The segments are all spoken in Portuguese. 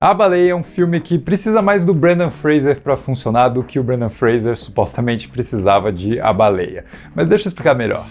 A Baleia é um filme que precisa mais do Brendan Fraser para funcionar do que o Brendan Fraser supostamente precisava de A Baleia. Mas deixa eu explicar melhor.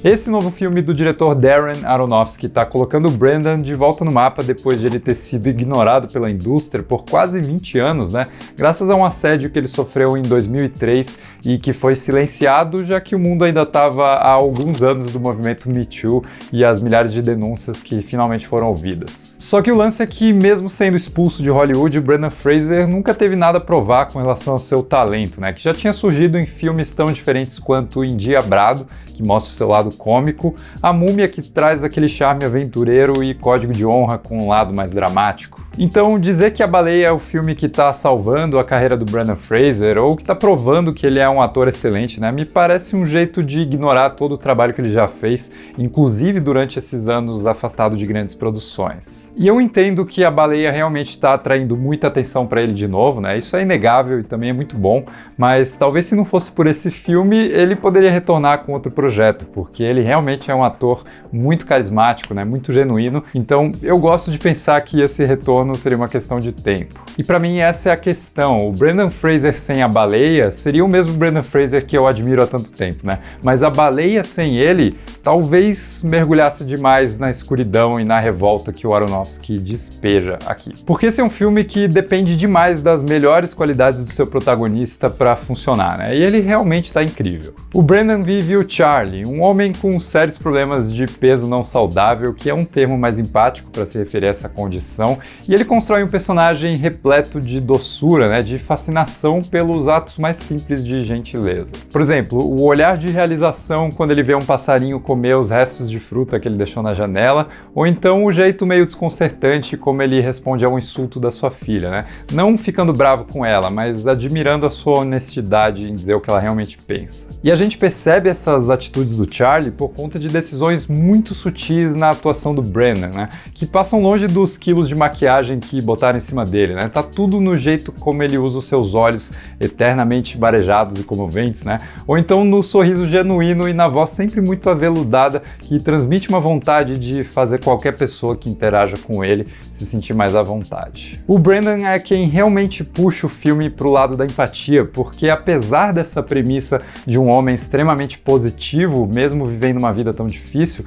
Esse novo filme do diretor Darren Aronofsky está colocando o Brendan de volta no mapa depois de ele ter sido ignorado pela indústria por quase 20 anos, né? Graças a um assédio que ele sofreu em 2003 e que foi silenciado, já que o mundo ainda estava há alguns anos do movimento Me Too e as milhares de denúncias que finalmente foram ouvidas. Só que o lance é que, mesmo sendo expulso de Hollywood, o Brendan Fraser nunca teve nada a provar com relação ao seu talento, né? Que já tinha surgido em filmes tão diferentes quanto Endiabrado, que mostra o seu lado cômico, A Múmia, que traz aquele charme aventureiro, e Código de Honra, com um lado mais dramático. Então, dizer que A Baleia é o filme que está salvando a carreira do Brendan Fraser, ou que está provando que ele é um ator excelente, né, me parece um jeito de ignorar todo o trabalho que ele já fez, inclusive durante esses anos afastado de grandes produções. E eu entendo que A Baleia realmente está atraindo muita atenção para ele de novo, né, isso é inegável e também é muito bom, mas talvez se não fosse por esse filme, ele poderia retornar com outro projeto, porque ele realmente é um ator muito carismático, né, muito genuíno, então eu gosto de pensar que esse retorno seria uma questão de tempo. E pra mim essa é a questão. O Brendan Fraser sem A Baleia seria o mesmo Brendan Fraser que eu admiro há tanto tempo, né? Mas A Baleia sem ele talvez mergulhasse demais na escuridão e na revolta que o Aronofsky despeja aqui. Porque esse é um filme que depende demais das melhores qualidades do seu protagonista pra funcionar, né? E ele realmente tá incrível. O Brendan vive o Charlie, um homem com sérios problemas de peso não saudável, que é um termo mais empático para se referir a essa condição, e ele constrói um personagem repleto de doçura, né, de fascinação pelos atos mais simples de gentileza. Por exemplo, o olhar de realização quando ele vê um passarinho comer os restos de fruta que ele deixou na janela, ou então o jeito meio desconcertante como ele responde a um insulto da sua filha, né? Não ficando bravo com ela, mas admirando a sua honestidade em dizer o que ela realmente pensa. E a gente percebe essas atitudes do Charlie por conta de decisões muito sutis na atuação do Brendan, né, que passam longe dos quilos de maquiagem que botaram em cima dele, né? Tá tudo no jeito como ele usa os seus olhos eternamente marejados e comoventes, né? Ou então no sorriso genuíno e na voz sempre muito aveludada que transmite uma vontade de fazer qualquer pessoa que interaja com ele se sentir mais à vontade. O Brendan é quem realmente puxa o filme pro lado da empatia, porque apesar dessa premissa de um homem extremamente positivo, mesmo vivendo uma vida tão difícil,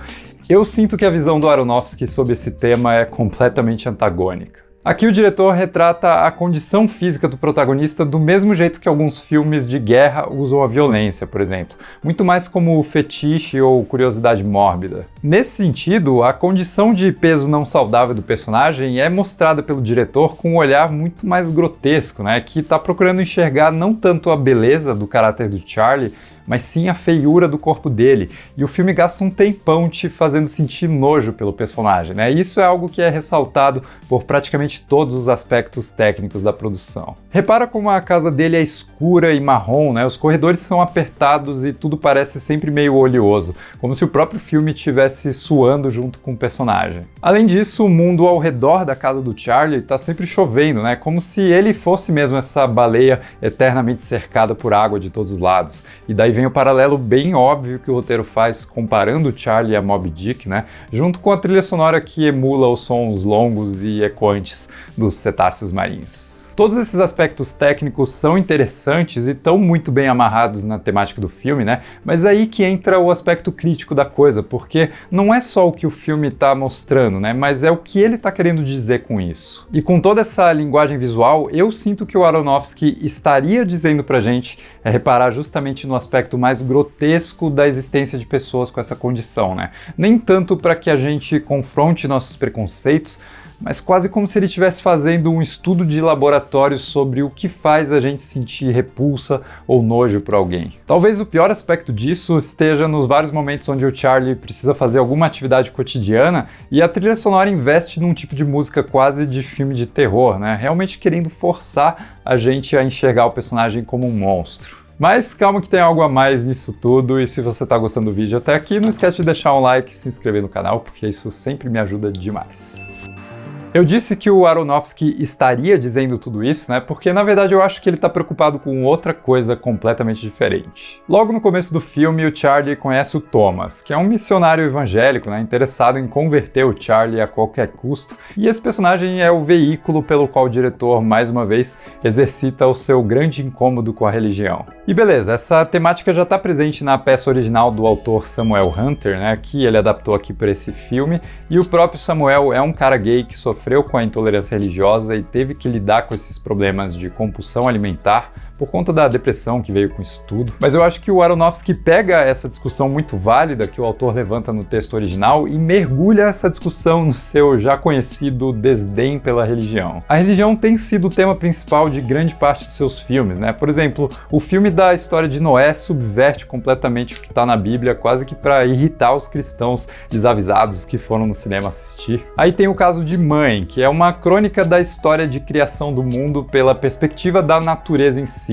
eu sinto que a visão do Aronofsky sobre esse tema é completamente antagônica. Aqui o diretor retrata a condição física do protagonista do mesmo jeito que alguns filmes de guerra usam a violência, por exemplo, muito mais como fetiche ou curiosidade mórbida. Nesse sentido, a condição de peso não saudável do personagem é mostrada pelo diretor com um olhar muito mais grotesco, né, que está procurando enxergar não tanto a beleza do caráter do Charlie, mas sim a feiura do corpo dele, e o filme gasta um tempão te fazendo sentir nojo pelo personagem, né? E isso é algo que é ressaltado por praticamente todos os aspectos técnicos da produção. Repara como a casa dele é escura e marrom, né? Os corredores são apertados e tudo parece sempre meio oleoso, como se o próprio filme estivesse suando junto com o personagem. Além disso, o mundo ao redor da casa do Charlie está sempre chovendo, né? Como se ele fosse mesmo essa baleia eternamente cercada por água de todos os lados. E daí vem o paralelo bem óbvio que o roteiro faz comparando o Charlie a Moby Dick, né? Junto com a trilha sonora que emula os sons longos e ecoantes dos cetáceos marinhos. Todos esses aspectos técnicos são interessantes e estão muito bem amarrados na temática do filme, né? Mas aí que entra o aspecto crítico da coisa, porque não é só o que o filme está mostrando, né? Mas é o que ele está querendo dizer com isso. E com toda essa linguagem visual, eu sinto que o Aronofsky estaria dizendo pra gente reparar justamente no aspecto mais grotesco da existência de pessoas com essa condição, né? Nem tanto para que a gente confronte nossos preconceitos, mas quase como se ele estivesse fazendo um estudo de laboratório sobre o que faz a gente sentir repulsa ou nojo por alguém. Talvez o pior aspecto disso esteja nos vários momentos onde o Charlie precisa fazer alguma atividade cotidiana e a trilha sonora investe num tipo de música quase de filme de terror, né? Realmente querendo forçar a gente a enxergar o personagem como um monstro. Mas calma que tem algo a mais nisso tudo, e se você está gostando do vídeo até aqui, não esquece de deixar um like e se inscrever no canal, porque isso sempre me ajuda demais. Eu disse que o Aronofsky estaria dizendo tudo isso, né? Porque na verdade eu acho que ele tá preocupado com outra coisa completamente diferente. Logo no começo do filme, o Charlie conhece o Thomas, que é um missionário evangélico, né? Interessado em converter o Charlie a qualquer custo. E esse personagem é o veículo pelo qual o diretor, mais uma vez, exercita o seu grande incômodo com a religião. E beleza, essa temática já tá presente na peça original do autor Samuel Hunter, né? Que ele adaptou aqui para esse filme. E o próprio Samuel é um cara gay que sofreu com a intolerância religiosa e teve que lidar com esses problemas de compulsão alimentar por conta da depressão que veio com isso tudo. Mas eu acho que o Aronofsky pega essa discussão muito válida que o autor levanta no texto original e mergulha essa discussão no seu já conhecido desdém pela religião. A religião tem sido o tema principal de grande parte dos seus filmes, né? Por exemplo, o filme da história de Noé subverte completamente o que está na Bíblia, quase que para irritar os cristãos desavisados que foram no cinema assistir. Aí tem o caso de Mãe, que é uma crônica da história de criação do mundo pela perspectiva da natureza em si.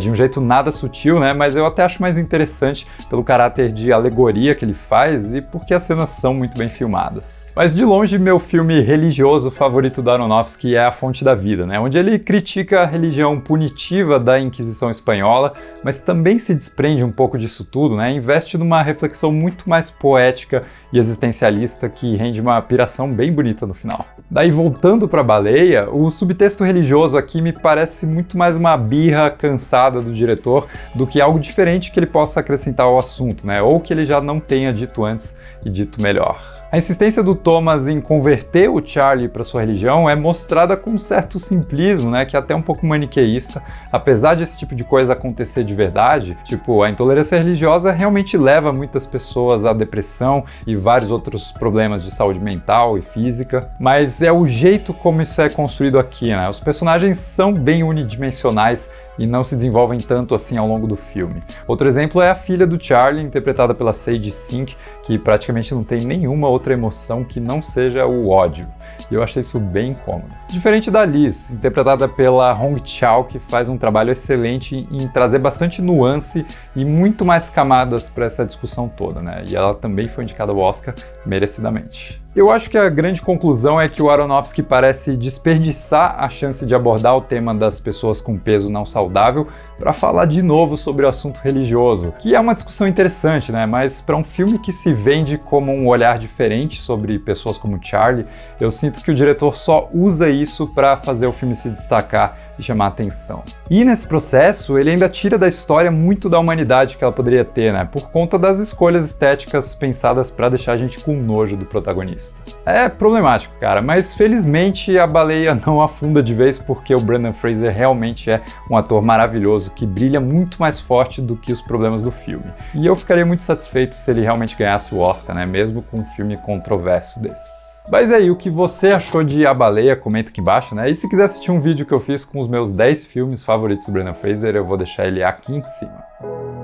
De um jeito nada sutil, né? Mas eu até acho mais interessante pelo caráter de alegoria que ele faz e porque as cenas são muito bem filmadas. Mas de longe, meu filme religioso favorito do Aronofsky é A Fonte da Vida, né? Onde ele critica a religião punitiva da Inquisição Espanhola, mas também se desprende um pouco disso tudo, né? Investe numa reflexão muito mais poética e existencialista que rende uma piração bem bonita no final. Daí, voltando para Baleia, o subtexto religioso aqui me parece muito mais uma birra cansada do diretor do que algo diferente que ele possa acrescentar ao assunto, né? Ou que ele já não tenha dito antes e dito melhor. A insistência do Thomas em converter o Charlie para sua religião é mostrada com um certo simplismo, né, que é até um pouco maniqueísta, apesar de esse tipo de coisa acontecer de verdade. Tipo, a intolerância religiosa realmente leva muitas pessoas à depressão e vários outros problemas de saúde mental e física, mas é o jeito como isso é construído aqui, né? Os personagens são bem unidimensionais e não se desenvolvem tanto assim ao longo do filme. Outro exemplo é a filha do Charlie, interpretada pela Sadie Sink, que praticamente não tem nenhuma outra emoção que não seja o ódio. E eu achei isso bem incômodo. Diferente da Liz, interpretada pela Hong Chau, que faz um trabalho excelente em trazer bastante nuance e muito mais camadas para essa discussão toda, né? E ela também foi indicada ao Oscar merecidamente. Eu acho que a grande conclusão é que o Aronofsky parece desperdiçar a chance de abordar o tema das pessoas com peso não saudável para falar de novo sobre o assunto religioso, que é uma discussão interessante, né? Mas para um filme que se vende como um olhar diferente sobre pessoas como Charlie, eu sinto que o diretor só usa isso para fazer o filme se destacar e chamar a atenção. E nesse processo, ele ainda tira da história muito da humanidade que ela poderia ter, né? Por conta das escolhas estéticas pensadas para deixar a gente com nojo do protagonista. É problemático, cara, mas felizmente a baleia não afunda de vez porque o Brendan Fraser realmente é um ator maravilhoso que brilha muito mais forte do que os problemas do filme. E eu ficaria muito satisfeito se ele realmente ganhasse o Oscar, né? Mesmo com um filme controverso desses. Mas aí, o que você achou de A Baleia? Comenta aqui embaixo, né? E se quiser assistir um vídeo que eu fiz com os meus 10 filmes favoritos do Brendan Fraser, eu vou deixar ele aqui em cima.